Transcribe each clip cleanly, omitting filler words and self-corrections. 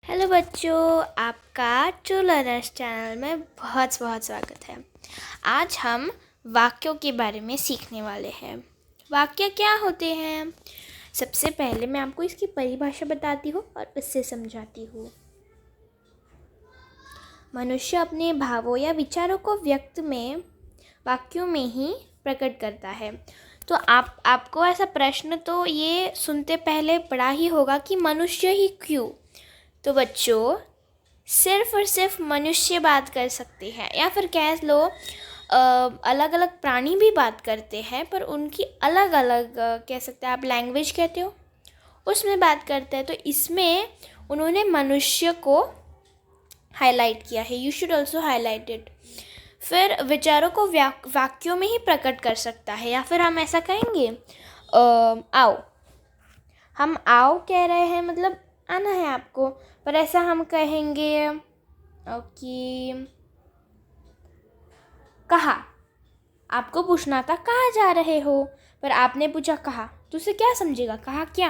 Hello बच्चों, आपका true learners channel में बहुत बहुत स्वागत है। आज हम वाक्यों के बारे में सीखने वाले हैं। वाक्य क्या होते हैं? सबसे पहले मैं आपको इसकी परिभाषा बताती हूँ और उससे समझाती हूँ। मनुष्य अपने भावों या विचारों को वाक्यों में ही प्रकट करता है। तो आपको ऐसा प्रश्न तो ये सुनते पहले पड़ा ही होगा कि मनुष्य ही क्यों? तो बच्चों, सिर्फ और सिर्फ मनुष्य बात कर सकते हैं, या फिर कह लो अलग अलग प्राणी भी बात करते हैं, पर उनकी अलग अलग कह सकते हैं, आप लैंग्वेज कहते हो, उसमें बात करते हैं। तो इसमें उन्होंने मनुष्य को हाईलाइट किया है। You should also highlight it. फिर विचारों को वाक्यों में ही प्रकट कर सकता है, या फिर हम ऐसा कहेंगे आओ। हम आओ कह रहे हैं, मतलब आना है आपको, पर ऐसा हम कहेंगे कि कहाँ। आपको पूछना था कहाँ जा रहे हो, पर आपने पूछा कहाँ, तो उसे क्या समझेगा? कहाँ क्या,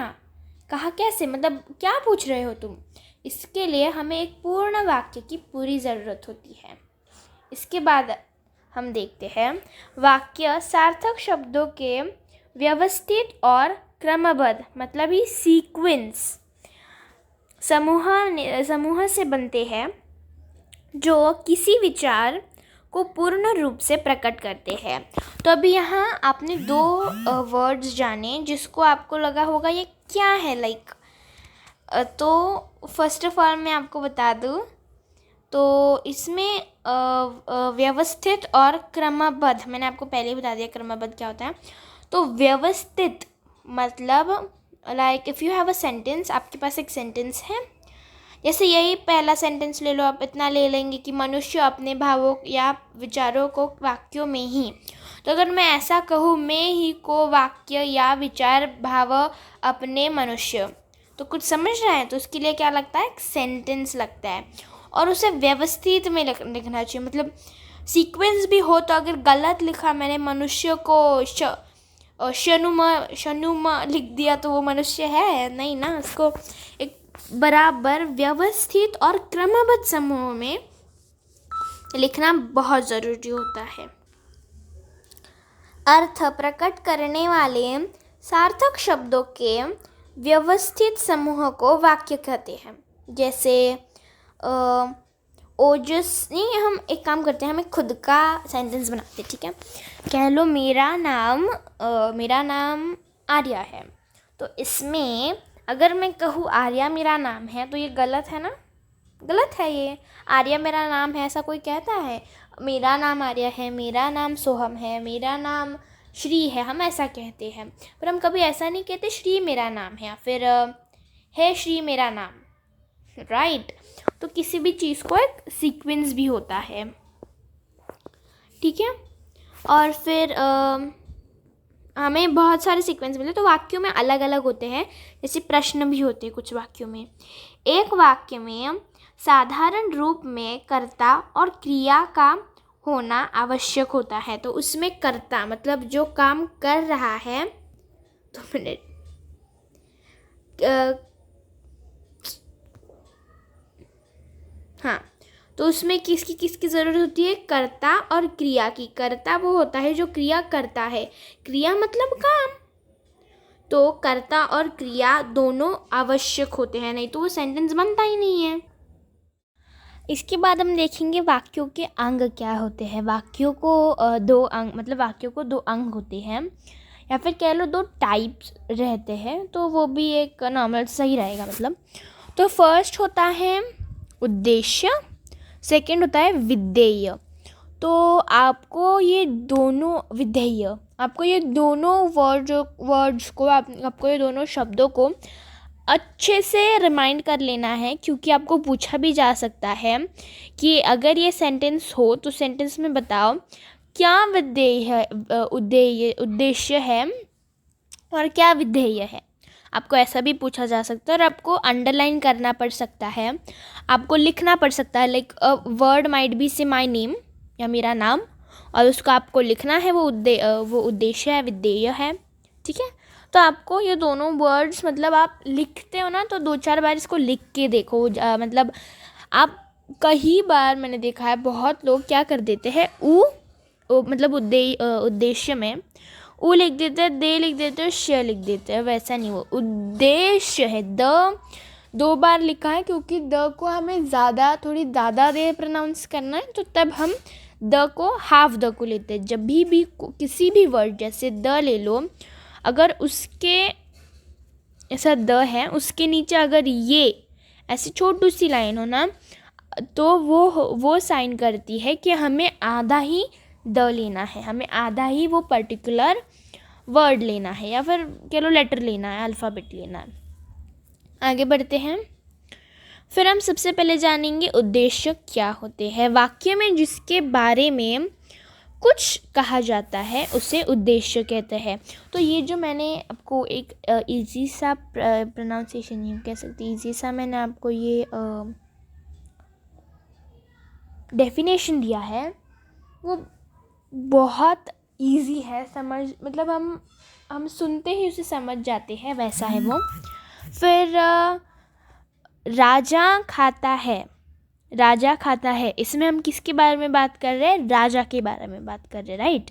कहाँ कैसे, मतलब क्या पूछ रहे हो तुम? इसके लिए हमें एक पूर्ण वाक्य की पूरी ज़रूरत होती है। इसके बाद हम देखते हैं वाक्य सार्थक शब्दों के व्यवस्थित और क्रमबद्ध, मतलब ही सीक्वेंस समूह से बनते हैं, जो किसी विचार को पूर्ण रूप से प्रकट करते हैं। तो अभी यहाँ आपने दो वर्ड्स जाने जिसको आपको लगा होगा ये क्या है, लाइक तो फर्स्ट ऑफ ऑल मैं आपको बता दूँ तो इसमें व्यवस्थित और क्रमबद्ध, मैंने आपको पहले ही बता दिया क्रमबद्ध क्या होता है। तो व्यवस्थित मतलब like if you have a sentence, आपके पास एक सेंटेंस है, जैसे यही पहला सेंटेंस ले लो, आप इतना ले लेंगे कि मनुष्य अपने भावों या विचारों को वाक्यों में ही। तो अगर मैं ऐसा कहूँ, मैं ही को वाक्य या विचार भाव अपने मनुष्य, तो कुछ समझ रहे हैं? तो उसके लिए क्या लगता है? एक सेंटेंस लगता है, और उसे व्यवस्थित में लिखना चाहिए। मतलब सीक्वेंस भी हो, तो अगर गलत लिखा मैंने मनुष्य को शनुमा लिख दिया, तो वो मनुष्य है नहीं ना। उसको एक बराबर व्यवस्थित और क्रमबद्ध समूह में लिखना बहुत ज़रूरी होता है। अर्थ प्रकट करने वाले सार्थक शब्दों के व्यवस्थित समूह को वाक्य कहते हैं। जैसे ओजस नहीं, हम एक काम करते हैं, हमें खुद का सेंटेंस बनाते हैं, ठीक है? कह लो मेरा नाम आर्या है। तो इसमें अगर मैं कहूँ आर्या मेरा नाम है, तो ये गलत है ना? गलत है ये। आर्या मेरा नाम है ऐसा कोई कहता है? मेरा नाम आर्या है, मेरा नाम सोहम है, मेरा नाम श्री है, हम ऐसा कहते हैं। पर हम कभी ऐसा नहीं कहते श्री मेरा नाम है, या फिर है श्री मेरा नाम, राइट? तो किसी भी चीज़ को एक सीक्वेंस भी होता है, ठीक है? और फिर हमें बहुत सारे सीक्वेंस मिले, तो वाक्यों में अलग अलग होते हैं। जैसे प्रश्न भी होते हैं कुछ वाक्यों में। एक वाक्य में साधारण रूप में कर्ता और क्रिया का होना आवश्यक होता है। तो उसमें कर्ता मतलब जो काम कर रहा है, 2 मिनट, हाँ, तो उसमें किसकी ज़रूरत होती है? कर्ता और क्रिया की। कर्ता वो होता है जो क्रिया करता है, क्रिया मतलब काम। तो कर्ता और क्रिया दोनों आवश्यक होते हैं, नहीं तो वो सेंटेंस बनता ही नहीं है। इसके बाद हम देखेंगे वाक्यों के अंग क्या होते हैं। वाक्यों को दो अंग, मतलब वाक्यों को 2 अंग होते हैं, या फिर कह लो 2 टाइप्स रहते हैं, तो वो भी एक नॉर्मल सही रहेगा मतलब। तो फर्स्ट होता है उद्देश्य, सेकंड होता है विधेय। तो आपको ये दोनों विधेय, आपको ये दोनों वर्ड्स को आपको ये दोनों शब्दों को अच्छे से रिमाइंड कर लेना है, क्योंकि आपको पूछा भी जा सकता है कि अगर ये सेंटेंस हो तो सेंटेंस में बताओ क्या विधेय है, उद्देश्य है, और क्या विधेय है। आपको ऐसा भी पूछा जा सकता है, और आपको अंडरलाइन करना पड़ सकता है, आपको लिखना पड़ सकता है। Like a word might be से माई नेम, या मेरा नाम, और उसको आपको लिखना है, वो उद्देश्य है, विधेय है, ठीक है? तो आपको ये दोनों वर्ड्स मतलब आप लिखते हो ना तो 2-4 बार इसको लिख के देखो। मतलब आप कई बार मैंने देखा है बहुत लोग क्या कर देते हैं मतलब उद्देश्य में उ लिख देते हैं, दे लिख देते हैं, श लिख देते हैं। वैसा नहीं, वो उद्देश्य है। द 2 बार लिखा है क्योंकि द को हमें थोड़ी ज़्यादा देर प्रोनाउंस करना है, तो तब हम द को हाफ द को लेते हैं। जब भी किसी भी वर्ड जैसे द ले लो, अगर उसके ऐसा द है, उसके नीचे अगर ये ऐसी छोटी सी लाइन हो ना, तो वो साइन करती है कि हमें आधा ही द लेना है, हमें आधा ही वो पर्टिकुलर वर्ड लेना है, या फिर कह लो लेटर लेना है, अल्फ़ाबेट लेना है। आगे बढ़ते हैं। फिर हम सबसे पहले जानेंगे उद्देश्य क्या होते हैं। वाक्य में जिसके बारे में कुछ कहा जाता है उसे उद्देश्य कहते हैं। तो ये जो मैंने आपको एक इजी सा प्रोनाउंसिएशन नहीं कह सकती, इजी सा मैंने आपको ये डेफिनेशन दिया है, वो बहुत इजी है समझ, मतलब हम सुनते ही उसे समझ जाते हैं, वैसा है वो। फिर राजा खाता है, राजा खाता है, इसमें हम किसके बारे में बात कर रहे हैं? राजा के बारे में बात कर रहे हैं, राइट।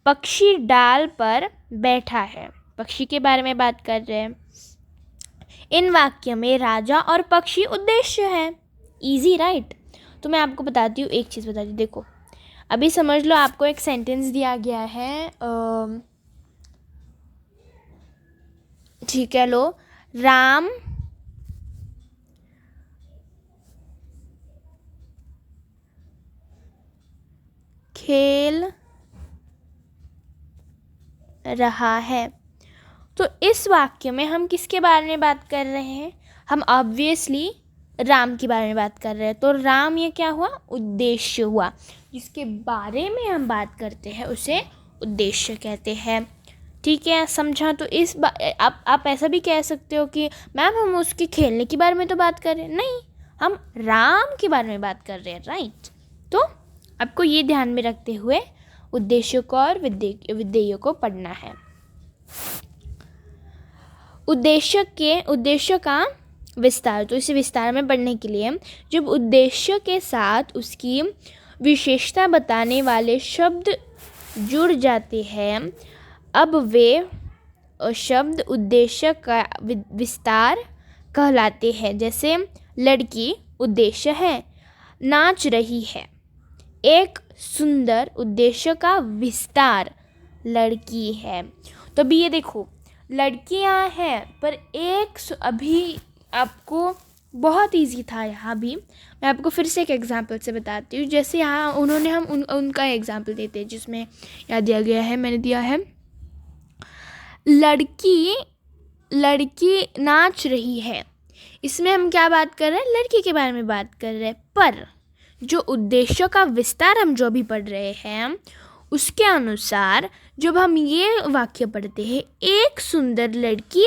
पक्षी डाल पर बैठा है, पक्षी के बारे में बात कर रहे हैं। इन वाक्य में राजा और पक्षी उद्देश्य है। Easy, right. तो मैं आपको बताती हूँ, एक चीज़ बताती हूँ। देखो, अभी समझ लो आपको एक सेंटेंस दिया गया है, ठीक है, लो, राम खेल रहा है। तो इस वाक्य में हम किसके बारे में बात कर रहे हैं? हम ऑब्वियसली राम के बारे में बात कर रहे हैं। तो राम ये क्या हुआ? उद्देश्य हुआ। जिसके बारे में हम बात करते हैं उसे उद्देश्य कहते हैं। ठीक है, समझा? तो आप ऐसा भी कह सकते हो कि मैम हम उसके खेलने के बारे में तो बात कर रहे हैं, नहीं, हम राम के बारे में बात कर रहे हैं, राइट। तो आपको ये ध्यान में रखते हुए उद्देश्य को और विधेय को पढ़ना है। उद्देश्य का विस्तार, तो इसे विस्तार में पढ़ने के लिए जब उद्देश्य के साथ उसकी विशेषता बताने वाले शब्द जुड़ जाते हैं, अब वे शब्द उद्देश्य का विस्तार कहलाते हैं। जैसे लड़की उद्देश्य है, नाच रही है, एक सुंदर उद्देश्य का विस्तार लड़की है। तो अभी ये देखो, लड़कियां हैं, पर अभी आपको बहुत इजी था। यहाँ भी मैं आपको फिर से एक एग्जांपल से बताती हूँ। जैसे यहाँ उन्होंने उनका एग्जांपल देते हैं, जिसमें यहाँ दिया गया है, मैंने दिया है, लड़की नाच रही है। इसमें हम क्या बात कर रहे हैं? लड़की के बारे में बात कर रहे हैं। पर जो उद्देश्य का विस्तार हम जो भी पढ़ रहे हैं, उसके अनुसार जब हम ये वाक्य पढ़ते हैं, एक सुंदर लड़की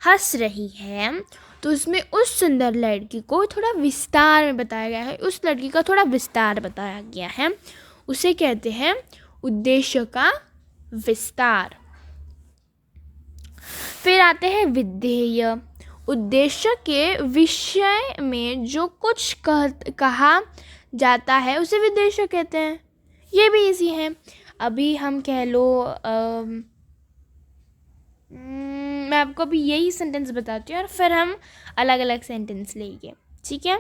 हंस रही है, तो उसमें उस सुंदर लड़की को थोड़ा विस्तार में बताया गया है, उस लड़की का थोड़ा विस्तार बताया गया है, उसे कहते हैं उद्देश्य का विस्तार। फिर आते हैं विधेय। उद्देश्य के विषय में जो कुछ कहा जाता है उसे विधेय कहते हैं। ये भी इजी है। अभी हम कह लो, मैं आपको अभी यही सेंटेंस बताती हूँ और फिर हम अलग अलग सेंटेंस लेंगे, ठीक है।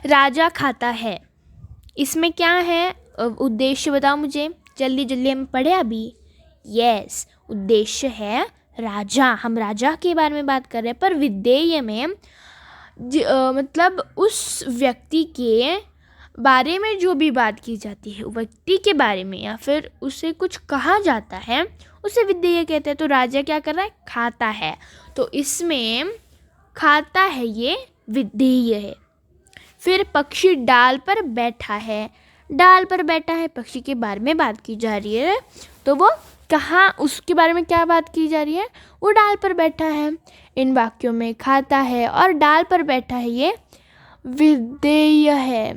राजा खाता है, इसमें क्या है? उद्देश्य बताओ मुझे, जल्दी जल्दी, हम पढ़े अभी। यस, उद्देश्य है राजा, हम राजा के बारे में बात कर रहे हैं। पर विधेय में मतलब उस व्यक्ति के बारे में जो भी बात की जाती है, व्यक्ति के बारे में, या फिर उसे कुछ कहा जाता है, उसे विधेय कहते हैं। तो राजा क्या कर रहा है? खाता है। तो इसमें खाता है ये विधेय है। फिर पक्षी डाल पर बैठा है, डाल पर बैठा है, पक्षी के बारे में बात की जा रही है। तो वो कहाँ, उसके बारे में क्या बात की जा रही है? वो डाल पर बैठा है। इन वाक्यों में खाता है और डाल पर बैठा है ये विधेय है।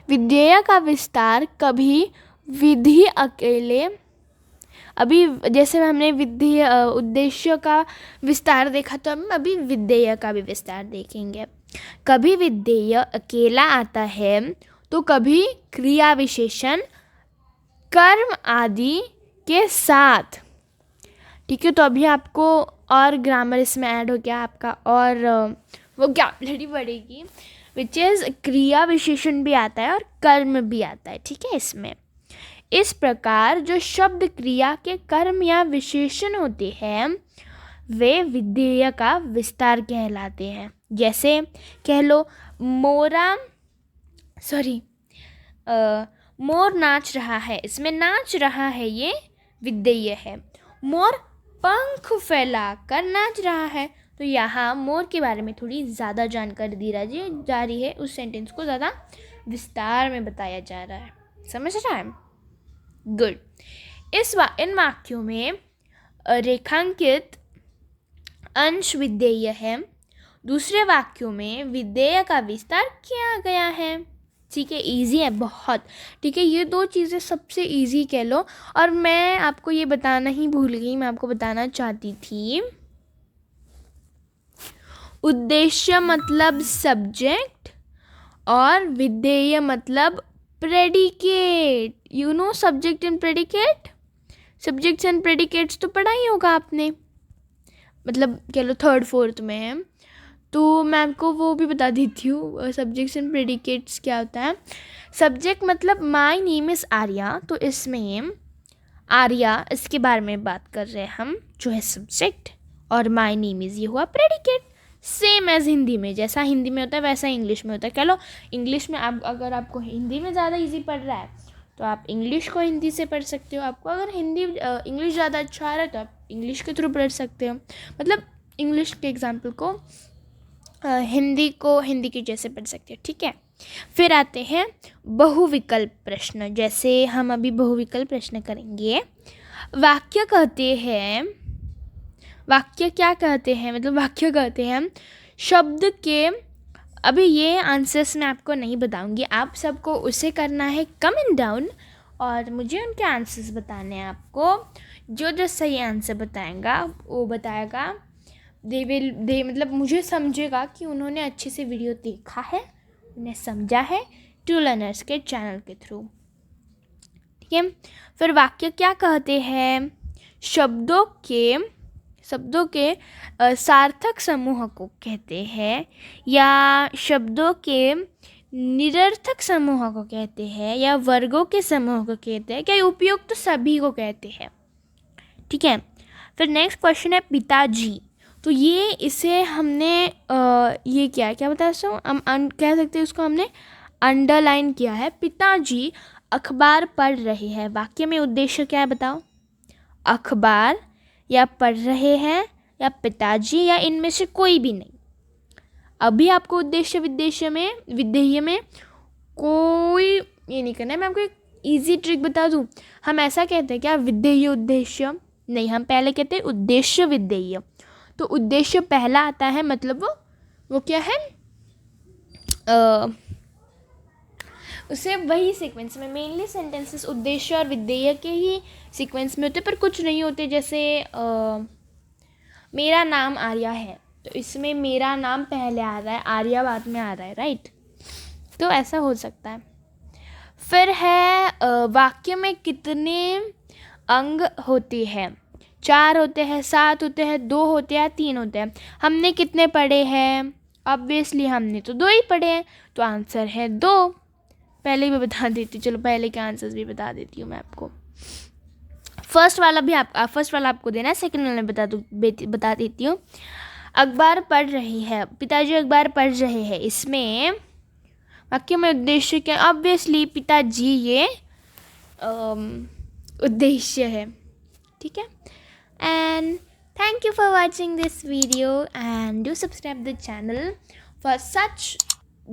विधेय का विस्तार कभी विधि अभी जैसे हमने विधेय उद्देश्य का विस्तार देखा, तो हम अभी विधेय का भी विस्तार देखेंगे। कभी विधेय अकेला आता है तो कभी क्रिया विशेषण कर्म आदि के साथ। ठीक है, तो अभी आपको और ग्रामर इसमें ऐड हो गया आपका, और वोकैबुलरी बढ़ेगी, विच इज़ क्रिया विशेषण भी आता है और कर्म भी आता है। ठीक है, इसमें इस प्रकार जो शब्द क्रिया के कर्म या विशेषण होते हैं वे विधेय का विस्तार कहलाते हैं। जैसे कह लो मोर नाच रहा है, इसमें नाच रहा है ये विधेय है। मोर पंख फैलाकर नाच रहा है, तो यहाँ मोर के बारे में थोड़ी ज़्यादा जानकारी दी जा रही है, उस सेंटेंस को ज़्यादा विस्तार में बताया जा रहा है। समझ रहा है? गुड। इन वाक्यों में रेखांकित अंश विधेय है, दूसरे वाक्यों में विधेय का विस्तार किया गया है। ठीक है, इजी है बहुत। ठीक है, ये दो चीज़ें सबसे इजी कह लो। और मैं आपको ये बताना ही भूल गई, मैं आपको बताना चाहती थी, उद्देश्य मतलब सब्जेक्ट और विधेय मतलब predicate. You know subject and predicate, subjects and predicates तो पढ़ा ही होगा आपने, मतलब कह लो 3rd 4th में है, तो मैं आपको वो भी बता देती हूँ सब्जेक्ट्स एंड प्रेडिकेट्स क्या होता है। सब्जेक्ट मतलब माय नेम इज़ आर्या, तो इसमें आर्या इसके बारे में बात कर रहे हैं हम, जो है सब्जेक्ट, और माय नेम इज़ ये हुआ प्रेडिकेट। सेम एज हिंदी में, जैसा हिंदी में होता है वैसा इंग्लिश में होता है। कह लो इंग्लिश में आप, अगर आपको हिंदी में ज़्यादा इजी पड़ रहा है तो आप इंग्लिश को हिंदी से पढ़ सकते हो, आपको अगर इंग्लिश ज़्यादा अच्छा आ रहा है तो आप इंग्लिश के थ्रू पढ़ सकते हो। मतलब इंग्लिश के एग्जाम्पल को हिंदी के जैसे पढ़ सकते हो। ठीक है, फिर आते हैं बहुविकल्प प्रश्न। जैसे हम अभी बहुविकल्प प्रश्न करेंगे। वाक्य क्या कहते हैं, मतलब वाक्य कहते हैं शब्द के, अभी ये आंसर्स मैं आपको नहीं बताऊंगी, आप सबको उसे करना है कमेंट डाउन और मुझे उनके आंसर्स बताने हैं आपको। जो सही आंसर बताएगा वो बताएगा, मतलब मुझे समझेगा कि उन्होंने अच्छे से वीडियो देखा है, उन्हें समझा है, टू लर्नर्स के चैनल के थ्रू। ठीक है, फिर वाक्य क्या कहते हैं, शब्दों के सार्थक समूह को कहते हैं, या शब्दों के निरर्थक समूह को कहते हैं, या वर्गों के समूह को कहते हैं, क्या उपयुक्त तो सभी को कहते हैं। ठीक है, फिर नेक्स्ट क्वेश्चन है पिताजी। तो ये इसे हमने ये क्या बताया, सो हम कह सकते हैं उसको हमने अंडरलाइन किया है। पिताजी अखबार पढ़ रहे हैं, वाक्य में उद्देश्य क्या है बताओ, अखबार या पढ़ रहे हैं या पिताजी या इनमें से कोई भी नहीं। अभी आपको विधेय में कोई ये नहीं करना है। मैं आपको एक ईजी ट्रिक बता दूं, हम ऐसा कहते हैं क्या विधेय उद्देश्य नहीं, हम पहले कहते हैं उद्देश्य विधेय। तो उद्देश्य पहला आता है, मतलब वो क्या है, उसे वही सीक्वेंस में, मेनली सेंटेंसेस उद्देश्य और विधेय के ही सीक्वेंस में होते, पर कुछ नहीं होते। जैसे मेरा नाम आर्या है, तो इसमें मेरा नाम पहले आ रहा है, आर्या बाद में आ रहा है, राइट। तो ऐसा हो सकता है। फिर है वाक्य में कितने अंग होते हैं, 4 होते हैं, 7 होते हैं, 2 होते हैं, 3 होते हैं। हमने कितने पढ़े हैं, ऑब्वियसली हमने तो 2 ही पढ़े हैं, तो आंसर है 2। पहले भी बता देती हूँ, चलो पहले के आंसर्स भी बता देती हूँ मैं आपको। फर्स्ट वाला आपको देना है, सेकंड वाला बता देती हूँ। अखबार पढ़ रही है, पिताजी अखबार पढ़ रहे हैं, इसमें वाक्य में उद्देश्य क्या, ऑब्वियसली पिताजी ये उद्देश्य है। ठीक है, and thank you for watching this video and do subscribe the channel for such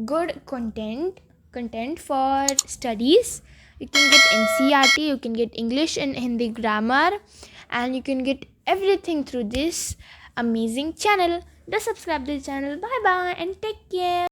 good content for studies. You can get NCERT, you can get English and Hindi grammar, and you can get everything through this amazing channel. Do subscribe the channel. Bye bye and take care.